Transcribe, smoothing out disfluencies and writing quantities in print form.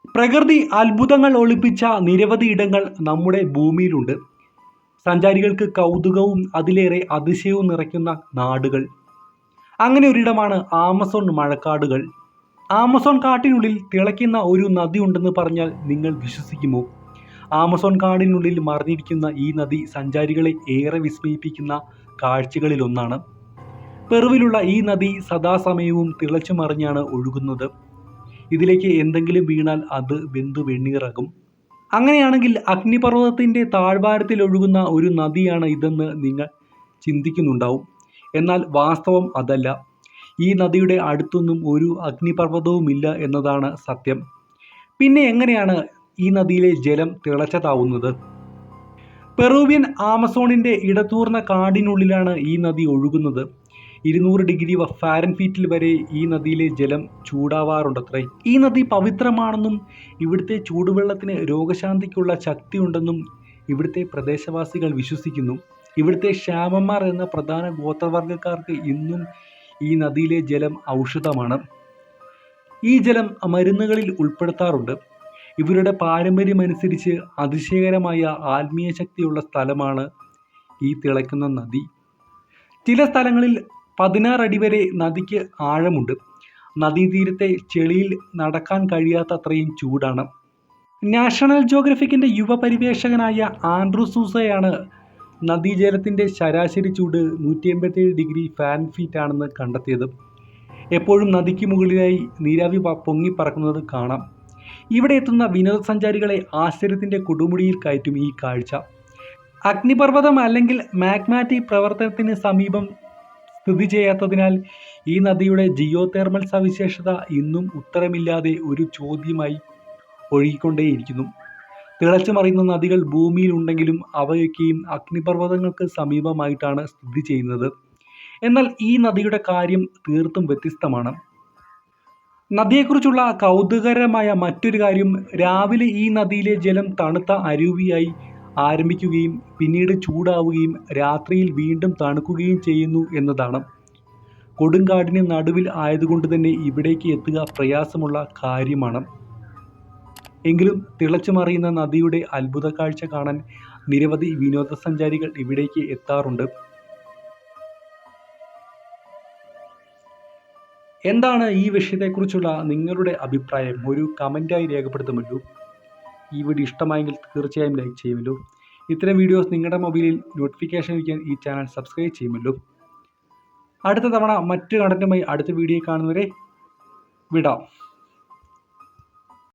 പ്രകൃതി അത്ഭുതങ്ങൾ ഒളിപ്പിച്ച നിരവധി ഇടങ്ങൾ നമ്മുടെ ഭൂമിയിലുണ്ട്. സഞ്ചാരികൾക്ക് കൗതുകവും അതിലേറെ അതിശയവും നിറയ്ക്കുന്ന നാടുകൾ. അങ്ങനെ ഒരിടമാണ് ആമസോൺ മഴക്കാടുകൾ. ആമസോൺ കാട്ടിനുള്ളിൽ തിളയ്ക്കുന്ന ഒരു നദി ഉണ്ടെന്ന് പറഞ്ഞാൽ നിങ്ങൾ വിശ്വസിക്കുമോ? ആമസോൺ കാടിനുള്ളിൽ മറിഞ്ഞിരിക്കുന്ന ഈ നദി സഞ്ചാരികളെ ഏറെ വിസ്മയിപ്പിക്കുന്ന കാഴ്ചകളിലൊന്നാണ്. പെറുവിലുള്ള ഈ നദി സദാസമയവും തിളച്ചു മറിഞ്ഞാണ് ഒഴുകുന്നത്. ഇതിലേക്ക് എന്തെങ്കിലും വീണാൽ അത് വെന്തു വെണ്ണീറാകും. അങ്ങനെയാണെങ്കിൽ അഗ്നിപർവ്വതത്തിൻ്റെ താഴ്വാരത്തിൽ ഒഴുകുന്ന ഒരു നദിയാണ് ഇതെന്ന് നിങ്ങൾ ചിന്തിക്കുന്നുണ്ടാവും. എന്നാൽ വാസ്തവം അതല്ല. ഈ നദിയുടെ അടുത്തൊന്നും ഒരു അഗ്നിപർവ്വതവുമില്ല എന്നതാണ് സത്യം. പിന്നെ എങ്ങനെയാണ് ഈ നദിയിലെ ജലം തിളച്ചതാവുന്നത്? പെറൂവിയൻ ആമസോണിൻ്റെ ഇടതൂർന്ന കാടിനുള്ളിലാണ് ഈ നദി ഒഴുകുന്നത്. 200 ഡിഗ്രി ഫാരൻഹീറ്റിൽ വരെ ഈ നദിയിലെ ജലം ചൂടാവാറുണ്ടത്രേ. ഈ നദി പവിത്രമാണെന്നും ഇവിടുത്തെ ചൂടുവെള്ളത്തിന് രോഗശാന്തിക്കുള്ള ശക്തിയുണ്ടെന്നും ഇവിടുത്തെ പ്രദേശവാസികൾ വിശ്വസിക്കുന്നു. ഇവിടുത്തെ ഷാമന്മാർ എന്ന പ്രധാന ഗോത്രവർഗ്ഗക്കാർക്ക് ഇന്നും ഈ നദിയിലെ ജലം ഔഷധമാണ്. ഈ ജലം മരുന്നുകളിൽ ഉൾപ്പെടുത്താറുണ്ട്. ഇവരുടെ പാരമ്പര്യമനുസരിച്ച് അതിശയകരമായ ആത്മീയ ശക്തിയുള്ള സ്ഥലമാണ് ഈ തിളയ്ക്കുന്ന നദി. ചില സ്ഥലങ്ങളിൽ 16 അടി വരെ നദിക്ക് ആഴമുണ്ട്. നദീതീരത്തെ ചെളിയിൽ നടക്കാൻ കഴിയാത്ത അത്രയും ചൂടാണ്. നാഷണൽ ജിയോഗ്രഫിക്കിൻ്റെ യുവ പരിവേഷകനായ ആൻഡ്രൂ സൂസയാണ് നദീജലത്തിൻ്റെ ശരാശരി ചൂട് 187 ഡിഗ്രി ഫാരൻഹീറ്റ് ആണെന്ന് കണ്ടെത്തിയത്. എപ്പോഴും നദിക്ക് മുകളിലായി നീരാവി പൊങ്ങിപ്പറക്കുന്നത് കാണാം. ഇവിടെ എത്തുന്ന വിനോദസഞ്ചാരികളെ ആശ്ചര്യത്തിൻ്റെ കൊടുമുടിയിൽ കയറ്റും ഈ കാഴ്ച. അഗ്നിപർവ്വതം അല്ലെങ്കിൽ മാഗ്മാറ്റിക് പ്രവർത്തനത്തിന് സമീപം സ്ഥിതി ചെയ്യാത്തതിനാൽ ഈ നദിയുടെ ജിയോ തെർമൽ സവിശേഷത ഇന്നും ഉത്തരമില്ലാതെ ഒരു ചോദ്യമായി ഒഴുകിക്കൊണ്ടേയിരിക്കുന്നു. തിളച്ചു മറിയുന്ന നദികൾ ഭൂമിയിൽ ഉണ്ടെങ്കിലും അവയൊക്കെയും അഗ്നിപർവ്വതങ്ങൾക്ക് സമീപമായിട്ടാണ് സ്ഥിതി ചെയ്യുന്നത്. എന്നാൽ ഈ നദിയുടെ കാര്യം തീർത്തും വ്യത്യസ്തമാണ്. നദിയെക്കുറിച്ചുള്ള കൗതുകകരമായ മറ്റൊരു കാര്യം, രാവിലെ ഈ നദിയിലെ ജലം തണുത്ത അരുവിയായി ആരംഭിക്കുകയും പിന്നീട് ചൂടാവുകയും രാത്രിയിൽ വീണ്ടും തണുക്കുകയും ചെയ്യുന്നു എന്നതാണ്. കൊടുങ്കാടിന് നടുവിൽ ആയതുകൊണ്ട് തന്നെ ഇവിടേക്ക് എത്തുക പ്രയാസമുള്ള കാര്യമാണ്. എങ്കിലും തിളച്ചു മറിയുന്ന നദിയുടെ അത്ഭുത കാഴ്ച കാണാൻ നിരവധി വിനോദസഞ്ചാരികൾ ഇവിടേക്ക് എത്താറുണ്ട്. എന്താണ് ഈ വിഷയത്തെക്കുറിച്ചുള്ള നിങ്ങളുടെ അഭിപ്രായം? ഒരു കമൻറ്റായി രേഖപ്പെടുത്തുമല്ലോ. ഈ വീഡിയോ ഇഷ്ടമായെങ്കിൽ തീർച്ചയായും ലൈക്ക് ചെയ്യുമല്ലോ. ഇത്തരം വീഡിയോസ് നിങ്ങളുടെ മൊബൈലിൽ നോട്ടിഫിക്കേഷൻ ലഭിക്കാൻ ഈ ചാനൽ സബ്സ്ക്രൈബ് ചെയ്യുമല്ലോ. അടുത്ത തവണ മറ്റു കണ്ടന്റുമായി അടുത്ത വീഡിയോ കാണുന്നവരെ വിടാം.